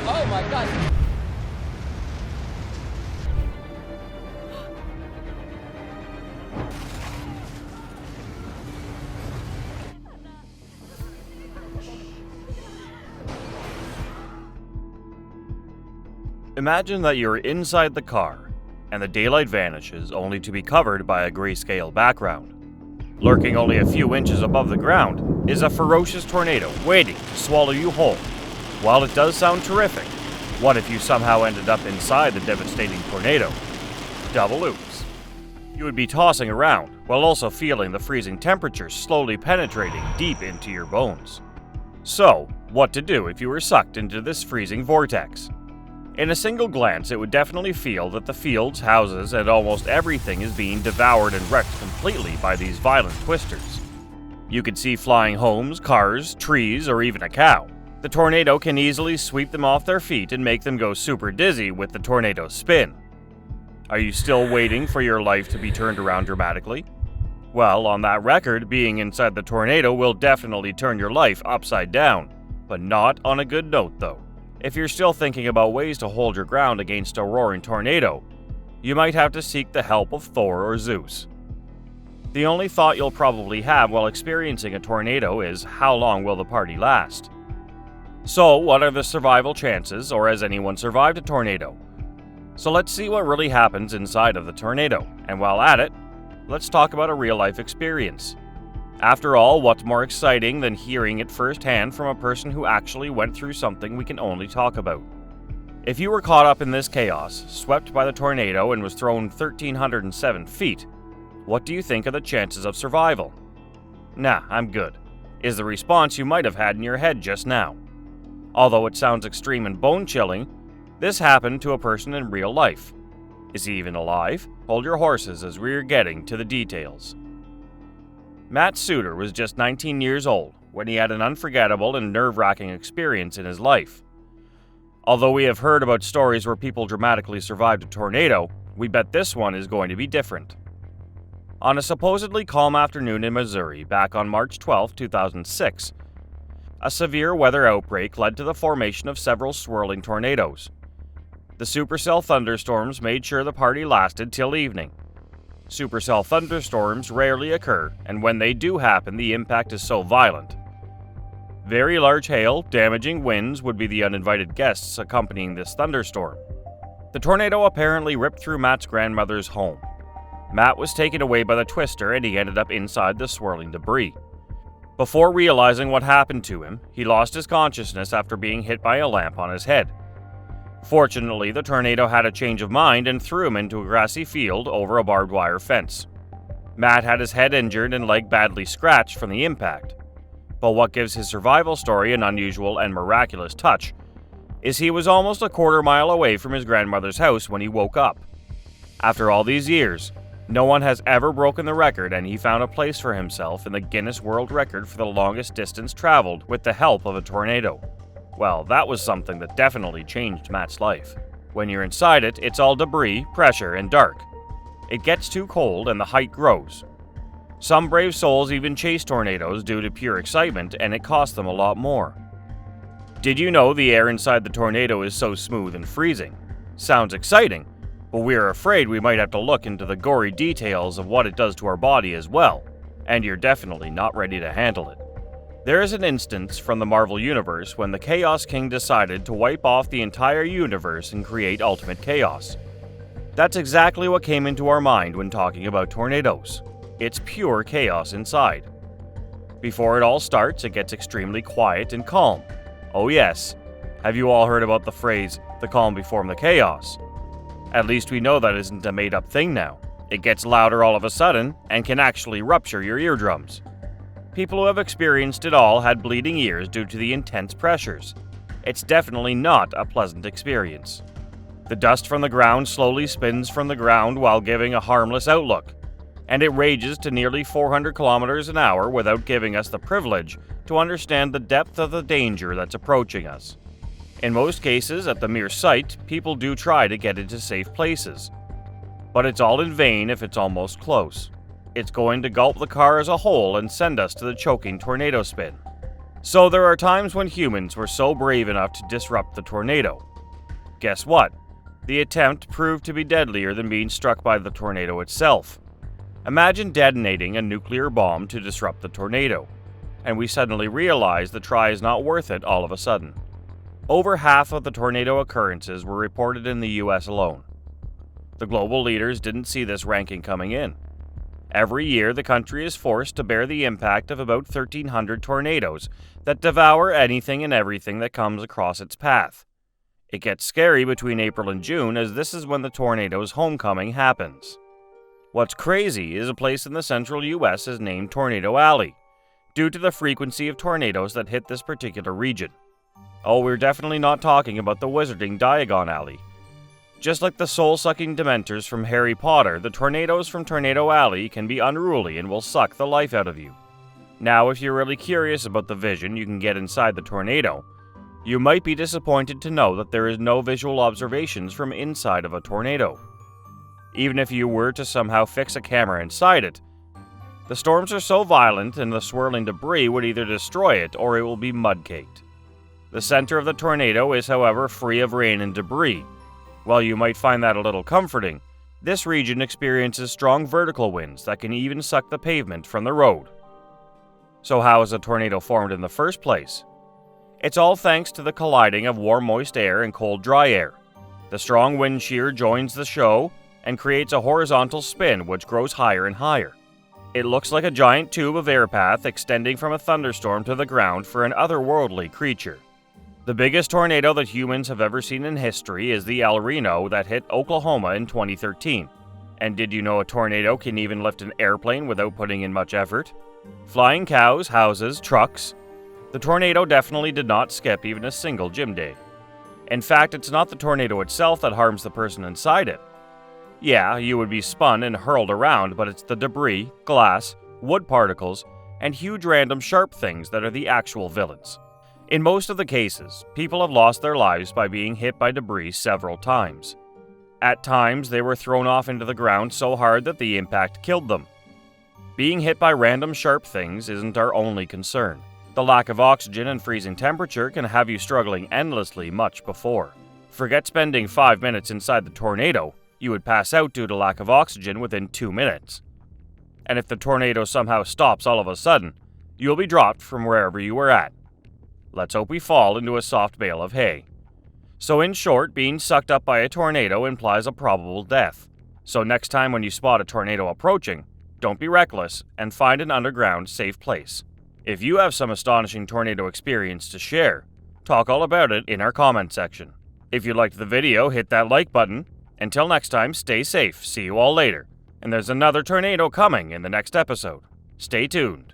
Oh my god. Imagine that you're inside the car, and the daylight vanishes only to be covered by a grayscale background. Lurking only a few inches above the ground is a ferocious tornado waiting to swallow you whole. While it does sound terrific, what if you somehow ended up inside the devastating tornado? Double oops. You would be tossing around while also feeling the freezing temperature slowly penetrating deep into your bones. So, what to do if you were sucked into this freezing vortex? In a single glance, it would definitely feel that the fields, houses, and almost everything is being devoured and wrecked completely by these violent twisters. You could see flying homes, cars, trees, or even a cow. The tornado can easily sweep them off their feet and make them go super dizzy with the tornado spin. Are you still waiting for your life to be turned around dramatically? Well, on that record, being inside the tornado will definitely turn your life upside down, but not on a good note though. If you're still thinking about ways to hold your ground against a roaring tornado, you might have to seek the help of Thor or Zeus. The only thought you'll probably have while experiencing a tornado is, how long will the party last? So, what are the survival chances, or has anyone survived a tornado? So let's see what really happens inside of the tornado, and while at it, let's talk about a real-life experience. After all, what's more exciting than hearing it firsthand from a person who actually went through something we can only talk about? If you were caught up in this chaos, swept by the tornado and was thrown 1,307 feet, what do you think are the chances of survival? Nah, I'm good, is the response you might have had in your head just now. Although it sounds extreme and bone-chilling, this happened to a person in real life. Is he even alive? Hold your horses as we're getting to the details. Matt Suter was just 19 years old when he had an unforgettable and nerve-wracking experience in his life. Although we have heard about stories where people dramatically survived a tornado, we bet this one is going to be different. On a supposedly calm afternoon in Missouri back on March 12, 2006, a severe weather outbreak led to the formation of several swirling tornadoes. The supercell thunderstorms made sure the party lasted till evening. Supercell thunderstorms rarely occur, and when they do happen, the impact is so violent. Very large hail, damaging winds would be the uninvited guests accompanying this thunderstorm. The tornado apparently ripped through Matt's grandmother's home. Matt was taken away by the twister and he ended up inside the swirling debris. Before realizing what happened to him, he lost his consciousness after being hit by a lamp on his head. Fortunately, the tornado had a change of mind and threw him into a grassy field over a barbed wire fence. Matt had his head injured and leg badly scratched from the impact. But what gives his survival story an unusual and miraculous touch is he was almost a quarter-mile away from his grandmother's house when he woke up. After all these years, no one has ever broken the record, and he found a place for himself in the Guinness World Record for the longest distance traveled with the help of a tornado. Well, that was something that definitely changed Matt's life. When you're inside it, it's all debris, pressure, and dark. It gets too cold and the height grows. Some brave souls even chase tornadoes due to pure excitement, and it costs them a lot more. Did you know the air inside the tornado is so smooth and freezing? Sounds exciting, but we are afraid we might have to look into the gory details of what it does to our body as well, and you're definitely not ready to handle it. There is an instance from the Marvel Universe when the Chaos King decided to wipe off the entire universe and create ultimate chaos. That's exactly what came into our mind when talking about tornadoes. It's pure chaos inside. Before it all starts, it gets extremely quiet and calm. Oh yes, have you all heard about the phrase, the calm before the chaos? At least we know that isn't a made-up thing now. It gets louder all of a sudden and can actually rupture your eardrums. People who have experienced it all had bleeding ears due to the intense pressures. It's definitely not a pleasant experience. The dust from the ground slowly spins from the ground while giving a harmless outlook, and it rages to nearly 400 kilometers an hour without giving us the privilege to understand the depth of the danger that's approaching us. In most cases, at the mere sight, people do try to get into safe places. But it's all in vain if it's almost close. It's going to gulp the car as a whole and send us to the choking tornado spin. So there are times when humans were so brave enough to disrupt the tornado. Guess what? The attempt proved to be deadlier than being struck by the tornado itself. Imagine detonating a nuclear bomb to disrupt the tornado, and we suddenly realize the try is not worth it all of a sudden. Over half of the tornado occurrences were reported in the US alone. The global leaders didn't see this ranking coming in. Every year, the country is forced to bear the impact of about 1,300 tornadoes that devour anything and everything that comes across its path. It gets scary between April and June, as this is when the tornado's homecoming happens. What's crazy is a place in the central US is named Tornado Alley, due to the frequency of tornadoes that hit this particular region. Oh, we're definitely not talking about the wizarding Diagon Alley. Just like the soul-sucking dementors from Harry Potter, the tornadoes from Tornado Alley can be unruly and will suck the life out of you. Now, if you're really curious about the vision you can get inside the tornado, you might be disappointed to know that there is no visual observations from inside of a tornado. Even if you were to somehow fix a camera inside it, the storms are so violent and the swirling debris would either destroy it or it will be mud-caked. The center of the tornado is, however, free of rain and debris. While you might find that a little comforting, this region experiences strong vertical winds that can even suck the pavement from the road. So how is a tornado formed in the first place? It's all thanks to the colliding of warm moist air and cold dry air. The strong wind shear joins the show and creates a horizontal spin which grows higher and higher. It looks like a giant tube of air path extending from a thunderstorm to the ground for an otherworldly creature. The biggest tornado that humans have ever seen in history is the El Reno that hit Oklahoma in 2013. And did you know a tornado can even lift an airplane without putting in much effort? Flying cows, houses, trucks. The tornado definitely did not skip even a single gym day. In fact, it's not the tornado itself that harms the person inside it. Yeah, you would be spun and hurled around, but it's the debris, glass, wood particles, and huge random sharp things that are the actual villains. In most of the cases, people have lost their lives by being hit by debris several times. At times, they were thrown off into the ground so hard that the impact killed them. Being hit by random sharp things isn't our only concern. The lack of oxygen and freezing temperature can have you struggling endlessly much before. Forget spending 5 minutes inside the tornado, you would pass out due to lack of oxygen within 2 minutes. And if the tornado somehow stops all of a sudden, you'll be dropped from wherever you were at. Let's hope we fall into a soft bale of hay. So in short, being sucked up by a tornado implies a probable death. So next time when you spot a tornado approaching, don't be reckless and find an underground safe place. If you have some astonishing tornado experience to share, talk all about it in our comment section. If you liked the video, hit that like button. Until next time, stay safe. See you all later. And there's another tornado coming in the next episode. Stay tuned.